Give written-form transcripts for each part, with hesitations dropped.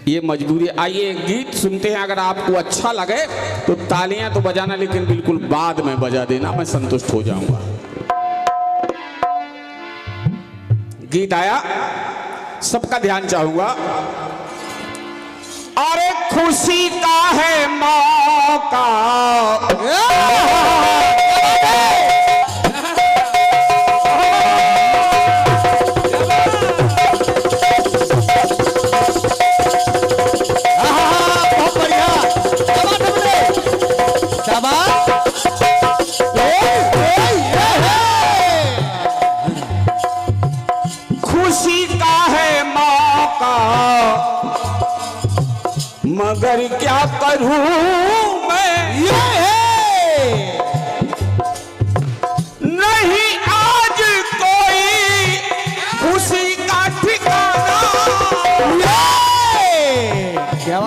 ये मजबूरी। आइए गीत सुनते हैं, अगर आपको अच्छा लगे तो तालियां तो बजाना, लेकिन बिल्कुल बाद में बजा देना, मैं संतुष्ट हो जाऊंगा। गीत आया, सबका ध्यान चाहूंगा। अरे खुशी का है मौका, खुशी का है मौका, मगर क्या करूं मैं, नहीं आज कोई खुशी का ठिकाना,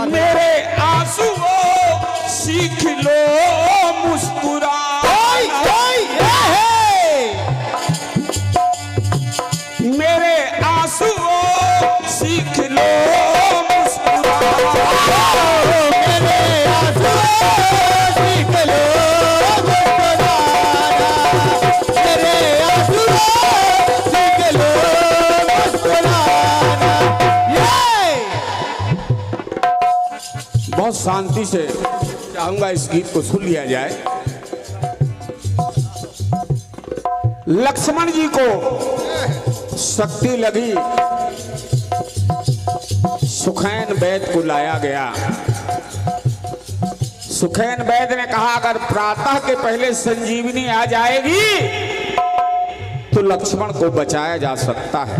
मेरे आंसुओं सीख लो मुस्कुराना, मेरे आंसुओं सीख लो मुस्कुराना, मेरे आंसुओं सीख लो मुस्कुराना, मेरे आंसुओं सीख लो मुस्कुराना। बहुत शांति से चाहूंगा इस गीत को सुन लिया जाए। लक्ष्मण जी को शक्ति लगी, सुखैन वैद्य को लाया गया। सुखैन वैद्य ने कहा अगर प्रातः के पहले संजीवनी आ जाएगी तो लक्ष्मण को बचाया जा सकता है।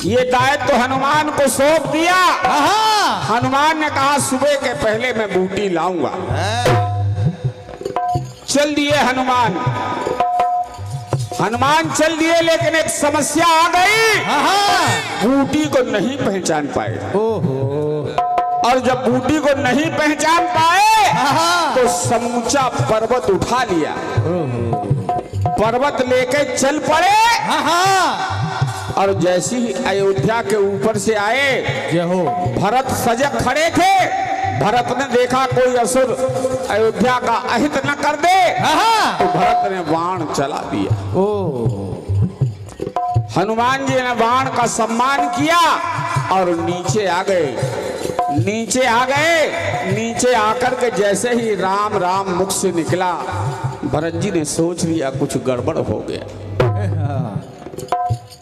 ये दायित्व तो हनुमान को सौंप दिया। हनुमान ने कहा सुबह के पहले मैं बूटी लाऊंगा। चल दिए हनुमान, हनुमान चल दिए, लेकिन एक समस्या आ गई, बूटी को नहीं पहचान पाए। और जब बूटी को नहीं पहचान पाए तो समूचा पर्वत उठा लिया, पर्वत लेके चल पड़े। और जैसे ही अयोध्या के ऊपर से आए, भरत सजग खड़े थे। भरत ने देखा कोई असुर अयोध्या का अहित न कर दे, तो भरत ने बाण चला दिया। हनुमान जी ने बाण का सम्मान किया और नीचे आ गए। नीचे आ गए, नीचे आकर के जैसे ही राम राम मुख से निकला, भरत जी ने सोच लिया कुछ गड़बड़ हो गया।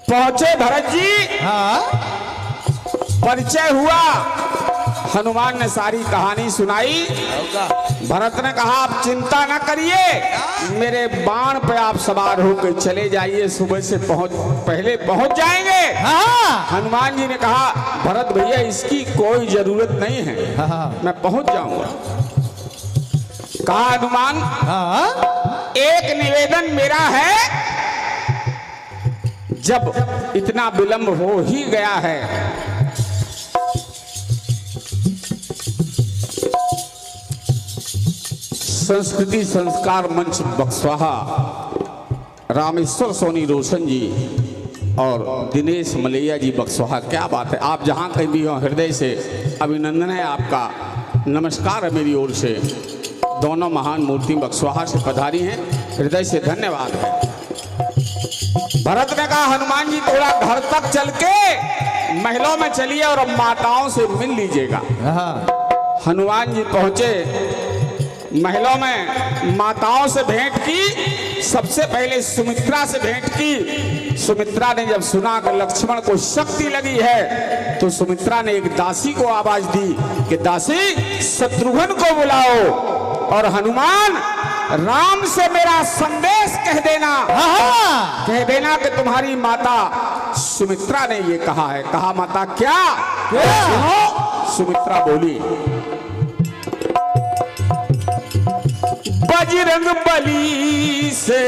पहुंचे भरत जी, परिचय हुआ, हनुमान ने सारी कहानी सुनाई। भरत ने कहा आप चिंता न करिए, मेरे बाण पे आप सवार होकर चले जाइए, सुबह से पहले पहुंच जाएंगे। हनुमान जी ने कहा भरत भैया इसकी कोई जरूरत नहीं है, मैं पहुंच जाऊंगा। कहा हनुमान एक निवेदन मेरा है, जब इतना विलंब हो ही गया है संस्कृति संस्कार मंच बक्सवाहा, रामेश्वर सोनी रोशन जी और दिनेश मलैया जी बक्सवाहा, क्या बात है, आप जहां कहीं भी हो हृदय से अभिनंदन है आपका, नमस्कार है मेरी ओर से। दोनों महान मूर्ति बक्सवाहा से पधारी हैं, हृदय से धन्यवाद है। भरत ने कहा हनुमान जी थोड़ा घर तक चल के महलों में चलिए और माताओं से मिल लीजिएगा। हनुमान जी पहुंचे महलों में, माताओं से भेंट की। सबसे पहले सुमित्रा से भेंट की। सुमित्रा ने जब सुना कि लक्ष्मण को शक्ति लगी है तो सुमित्रा ने एक दासी को आवाज दी कि दासी शत्रुघ्न को बुलाओ और हनुमान राम से मेरा संदेश कह देना, कह देना कि तुम्हारी माता सुमित्रा ने ये कहा है। कहा माता क्या? सुनो। सुमित्रा बोली बजरंग बली से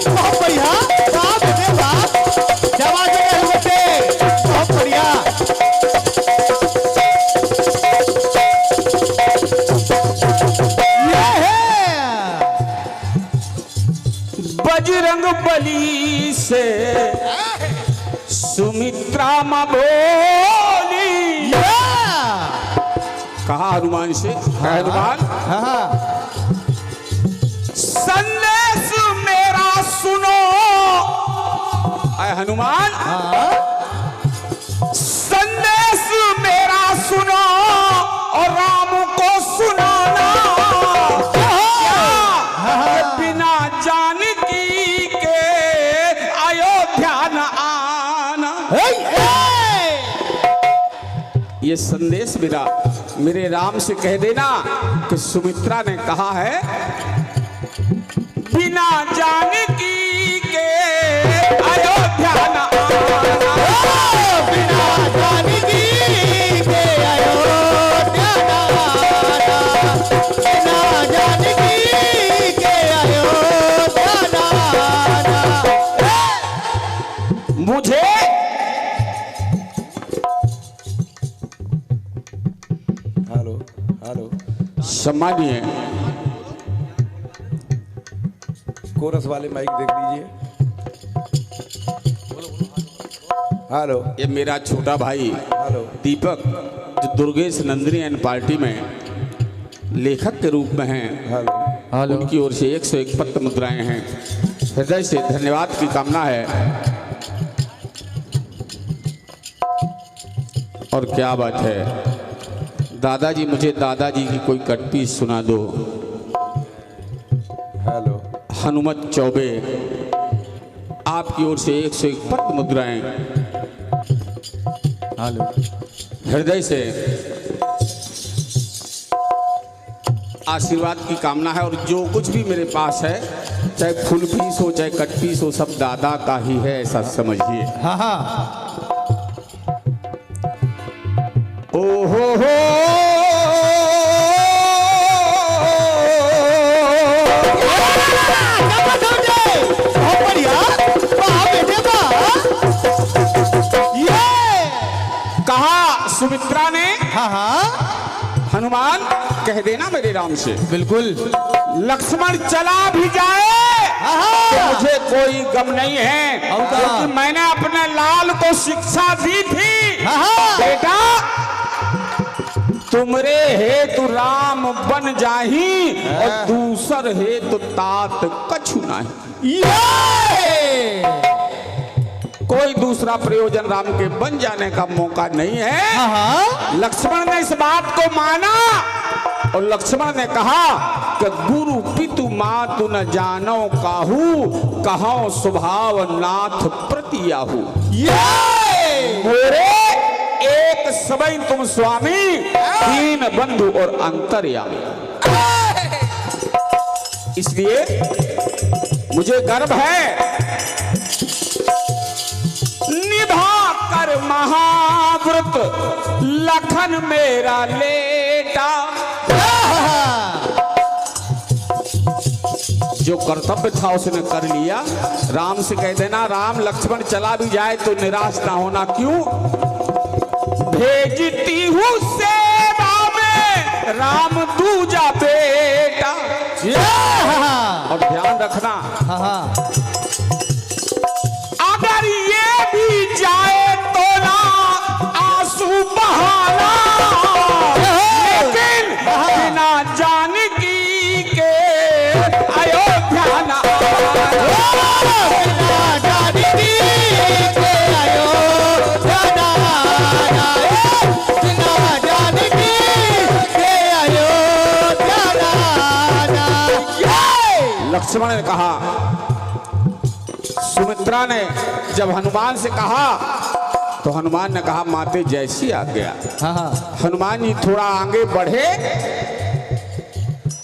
बहुत बढ़िया, बहुत बढ़िया। बजरंग बली से सुमित्रा मां बोली। कहा हनुमान से, हनुमान संदेश मेरा सुनो। हनुमान संदेश मेरा सुनो और राम को सुनाना। बिना जानकी के अयोध्या न आना। ये संदेश मेरे राम से कह देना कि सुमित्रा ने कहा है बिना जानकी के अयोध्या न आना। बिना जानकी के अयोध्या न आना। बिना जानकी के अयोध्या न आना। मुझे हेलो सम्मानीय कोरस वाले माइक देख लीजिए। हेलो, ये मेरा छोटा भाई हेलो दीपक जो दुर्गेश नंदिनी एंड पार्टी में लेखक के रूप में हैं, हेलो उनकी ओर से 101 पत्र मुद्राएं हैं। हृदय से धन्यवाद की कामना है। और क्या बात है दादाजी, मुझे दादाजी की कोई कटपीस सुना दो। हेलो हनुमत चौबे आपकी ओर से 101 पत्र मुद्राएं। हेलो हृदय से आशीर्वाद की कामना है। और जो कुछ भी मेरे पास है, चाहे फुल पीस हो चाहे कट पीस हो, सब दादा का ही है, ऐसा समझिए। हाँ हाँ ओ हो कहा सुमित्रा ने। हाँ हाँ हनुमान कह देना मेरे राम से, बिल्कुल। लक्ष्मण चला भी जाए तो मुझे कोई गम नहीं है, क्योंकि मैंने अपने लाल को शिक्षा दी थी। बेटा तुमरे हेतु राम बन जाही और दूसर हेतु तात कछु नहीं। कोई दूसरा प्रयोजन राम के बन जाने का मौका नहीं है। लक्ष्मण ने इस बात को माना और लक्ष्मण ने कहा कि गुरु पितु मातु न जानो काहू, कहो स्वभाव नाथ प्रतियाहू। मोरे एक समय तुम स्वामी, तीन बंधु और अंतर्यामी। इसलिए मुझे गर्व है निभा कर महाव्रत लखन मेरा लेटा। जो कर्तव्य था उसने कर लिया। राम से कह देना राम लक्ष्मण चला भी जाए तो निराश ना होना। क्यों? भेजती हूँ सेवा में राम दूजा बेटा। और ध्यान रखना अगर ये भी जाए तो ना आंसू बहाना, लेकिन बिना जानकी के अयोध्या ना आना। बिना जानकी के अयोध्या न आना। बिना जानकी के अयोध्या न आना। लक्ष्मण ने कहा, सुमित्रा ने जब हनुमान से कहा तो हनुमान ने कहा माते जैसी आज्ञा। हनुमान जी थोड़ा आगे बढ़े,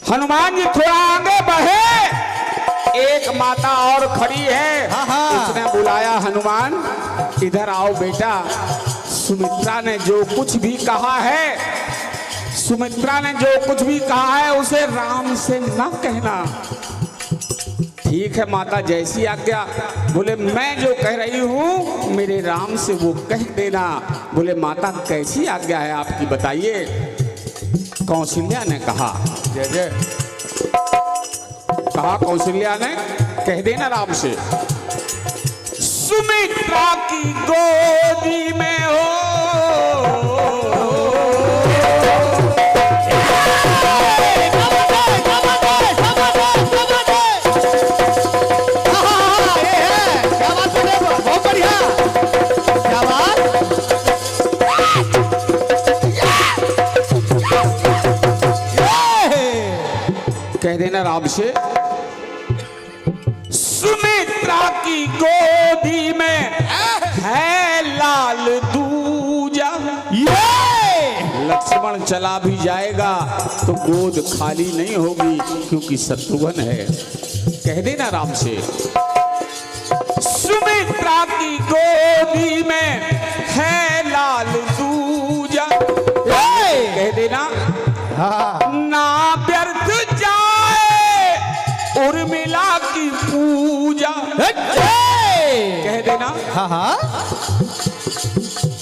हनुमान जी थोड़ा आगे बढ़े। एक माता और खड़ी है, उसने बुलाया हनुमान इधर आओ बेटा। सुमित्रा ने जो कुछ भी कहा है, सुमित्रा ने जो कुछ भी कहा है उसे राम से न कहना। ठीक है माता जैसी आज्ञा। बोले मैं जो कह रही हूँ मेरे राम से वो कह देना। बोले माता कैसी आज्ञा है आपकी बताइए। कौशल्या ने कहा, जय जय। कहा कौशल्या ने कह देना राम से, सुमित्रा की गोदी में हो कह देना राम से, सुमित्रा की गोदी में है लाल दूजा। लक्ष्मण चला भी जाएगा तो गोद खाली नहीं होगी, क्योंकि शत्रुघ्न है। कह देना राम से, सुमित्रा की गोदी में है लाल दूजा। कह देना ना व्यर्थ जाए उर्मिला की पूजा। कह देना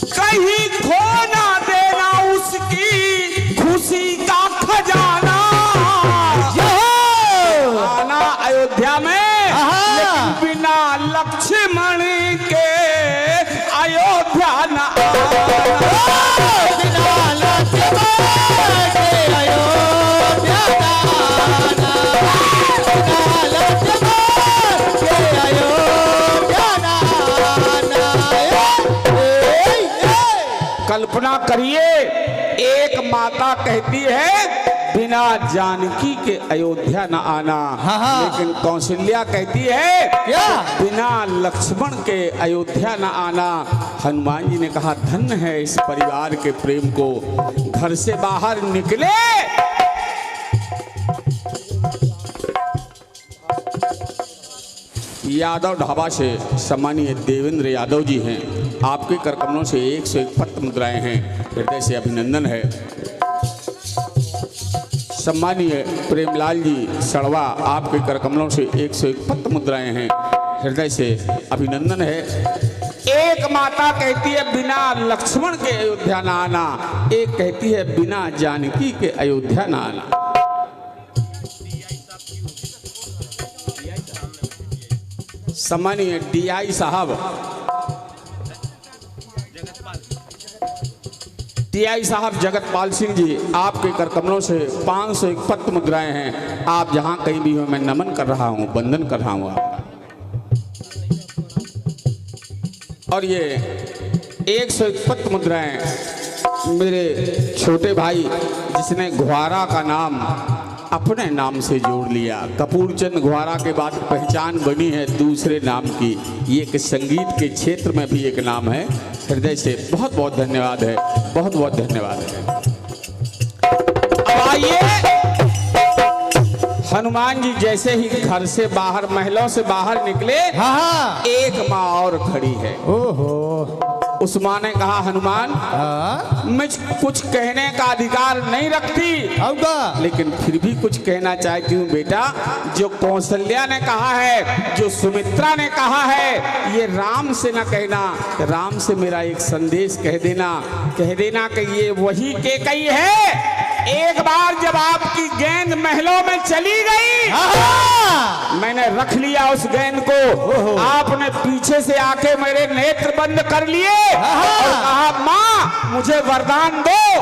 कहीं खो ना देना उसकी खुशी का खजाना। आना अयोध्या में, लेकिन बिना लक्ष्मण के अयोध्या न आना। बिना लक्ष्मण कल्पना करिए, एक माता कहती है बिना जानकी के अयोध्या न आना, लेकिन कौशल्या कहती है क्या बिना लक्ष्मण के अयोध्या न आना। हनुमान जी ने कहा धन्य है इस परिवार के प्रेम को। घर से बाहर निकले, यादव ढाबा से सम्मानीय देवेंद्र यादव जी हैं। आपके करकमलों से 101 पत्र मुद्राएं हैं, हृदय से अभिनंदन है। सम्मानीय प्रेमलाल जी सड़वा, आपके करकमलों से 101 पत्र मुद्राएं हैं, हृदय से अभिनंदन है। एक माता कहती है बिना लक्ष्मण के अयोध्या न आना, एक कहती है बिना जानकी के अयोध्या न आना। सम्मानीय DI साहब, DI साहब जगतपाल सिंह जी, आपके करकमलों से 501 पत्र मुद्राएं हैं। आप जहां कहीं भी हो, मैं नमन कर रहा हूं, वंदन कर रहा हूं आपका। और ये 101 पत्र मुद्राएं मेरे छोटे भाई, जिसने घुआरा का नाम अपने नाम से जोड़ लिया। कपूरचंद घुआरा के बाद पहचान बनी है दूसरे नाम की। ये कि संगीत के क्षेत्र में भी एक नाम है। हृदय से बहुत बहुत धन्यवाद है, बहुत बहुत धन्यवाद है। अब आइए, हनुमान जी जैसे ही घर से बाहर, महलों से बाहर निकले, एक माँ और खड़ी है। ओहो। उस माँ ने कहा हनुमान, मुझ कुछ कहने का अधिकार नहीं रखती, लेकिन फिर भी कुछ कहना चाहती हूँ बेटा। जो कौशल्या ने कहा है, जो सुमित्रा ने कहा है, ये राम से न कहना, राम से मेरा एक संदेश कह देना कि ये वही केकई है। एक बार जब आपकी गेंद महलों में चली गई, मैंने रख लिया उस गेंद को। आपने पीछे से आके मेरे नेत्र बंद कर लिए और कहा माँ मुझे वरदान दो,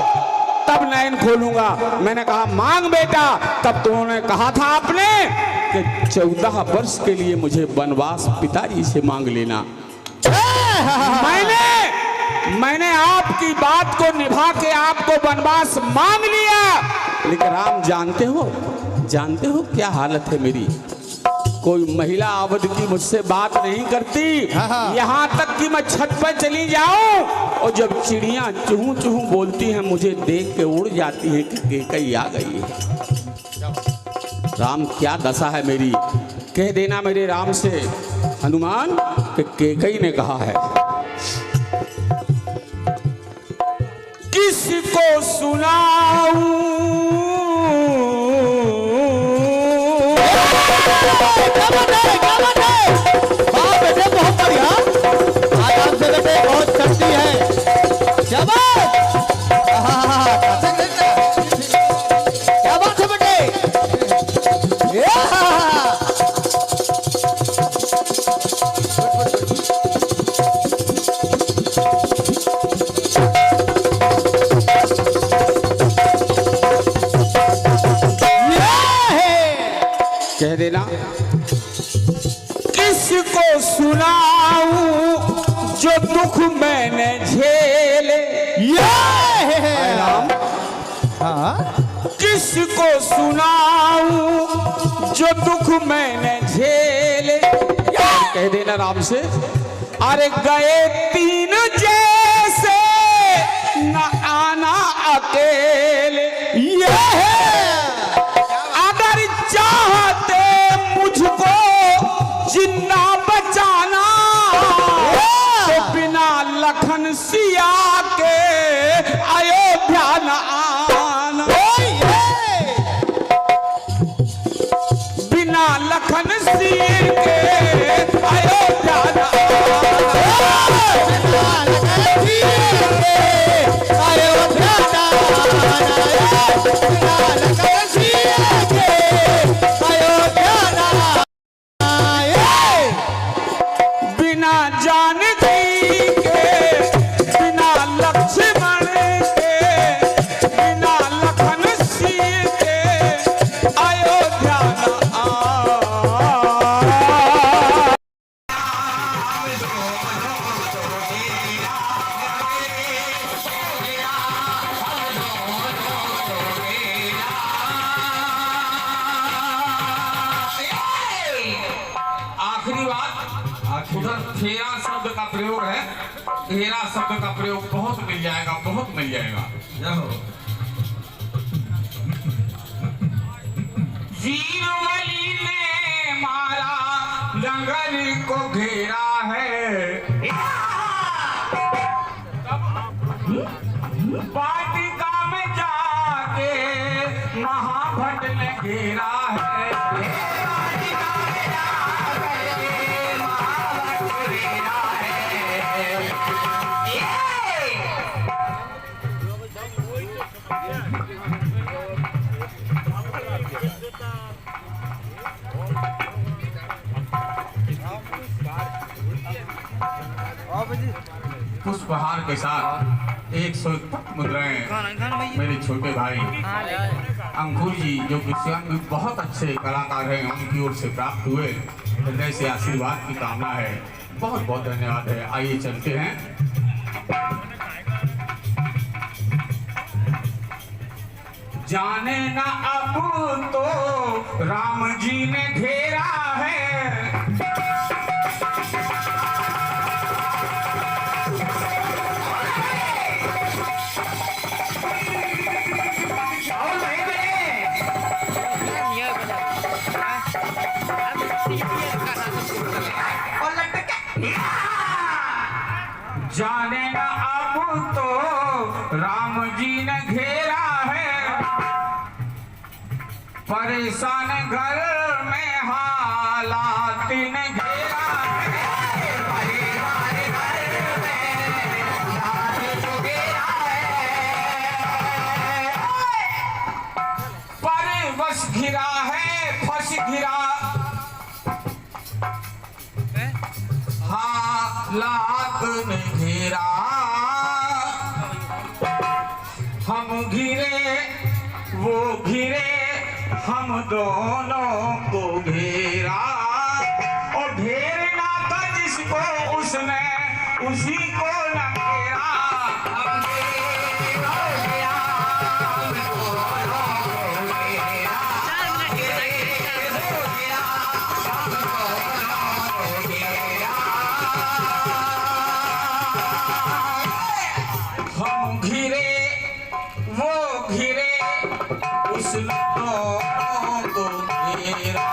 तब नयन खोलूंगा। मैंने कहा मांग बेटा। तब तो उन्होंने कहा था आपने कि 14 वर्ष के लिए मुझे वनवास पिताजी से मांग लेना। मैंने आपकी बात को निभा के आपको वनवास मांग लिया, लेकिन राम जानते हो क्या हालत है मेरी। कोई महिला अवध की मुझसे बात नहीं करती, यहाँ तक कि मैं छत पर चली जाऊं और जब चिड़ियां चूहू चूहू बोलती हैं, मुझे देख के उड़ जाती हैं कि केकई आ गई है। राम क्या दशा है मेरी। कह देना मेरे राम से हनुमान कि केकई ने कहा है, किसको सुनाऊं बहुत बढ़िया, आराम से बेटे, बहुत शक्ति है। क्या बात है बेटे। किसको सुनाऊं जो दुख मैंने झेले। राम, किसको सुनाऊं जो दुख मैंने झेले। कह देना राम से, अरे गए तीन जैसे न आना अकेले। अगर चाहते मुझको जिन्ना बचाना तो बिना लखन सिया के अयोध्या न आना। बिना लखन सिया के अयोध्या न बिना जानकी के, बिना लक्ष्मण के, बिना लखन सीता के अयोध्या न आखिरी बात, उधर फेरा शब्द का प्रयोग है। फेरा शब्द का प्रयोग बहुत मिल जाएगा, बहुत मिल जाएगा। वीरवली ने मारा लंगर को घेरा है, वाटिका में जाके महाभट ने घेरा है। पुष्पहार के साथ 101 मुद्राएं मेरे छोटे भाई अंकुर जी, जो कि स्वयं भी बहुत अच्छे कलाकार हैं, उनकी ओर से प्राप्त हुए हृदय से आशीर्वाद की कामना है। बहुत बहुत धन्यवाद है। आइए चलते हैं। जाने ना अब तो राम जी ने घेरा है, जाने ना अब तो राम जी ने घेरा है, परेशान घर में हालात ने घेरा है, पर बस घिरा है, फंस घिरा हालात ने घेरा। हम घिरे वो घिरे, हम दोनों को घेरा, और घेरना था जिसको उसने उसी को न घेरा। हम घिरे वो घिरे, उसने